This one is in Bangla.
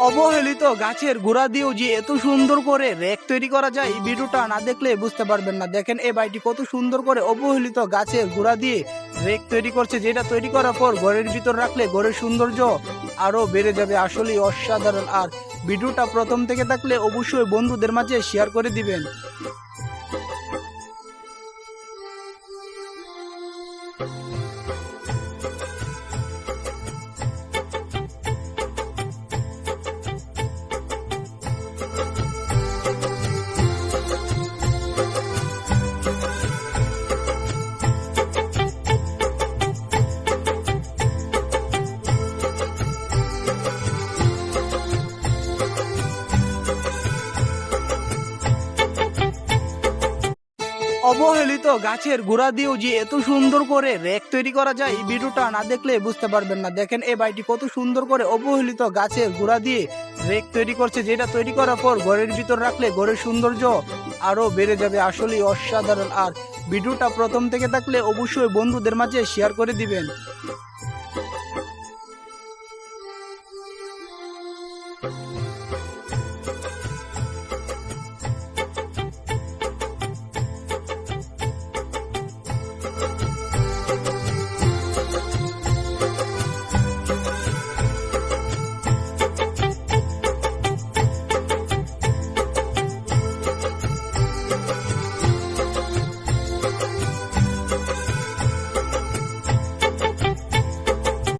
অবহেলিত গাছের গোড়া দিয়েও যে এত সুন্দর করে রেক তৈরি করা যায়, এই ভিডিওটা না দেখলে বুঝতে পারবেন না। দেখেন এই ভাইটি কত সুন্দর করে অবহেলিত গাছের গোড়া দিয়ে রেক তৈরি করছে, যেটা তৈরি করার পর ঘরের ভিতর রাখলে ঘরের সৌন্দর্য আরো বেড়ে যাবে। আসলেই অসাধারণ। আর ভিডিওটা প্রথম থেকে থাকলে অবশ্যই বন্ধুদের মাঝে শেয়ার করে দিবেন। অবহেলিত গাছের গোড়া দিয়েও যে এত সুন্দর করে রেক তৈরি করা যায়, এই ভিডিওটা না দেখলে বুঝতে পারবেন না। দেখেন এই ভাইটি কত সুন্দর করে অবহেলিত গাছের গোড়া দিয়ে রেক তৈরি করছে, যেটা তৈরি করার পর ঘরের ভিতর রাখলে ঘরের সৌন্দর্য আরো বেড়ে যাবে। আসলেই অসাধারণ। আর ভিডিওটা প্রথম থেকে থাকলে অবশ্যই বন্ধুদের মাঝে শেয়ার করে দিবেন।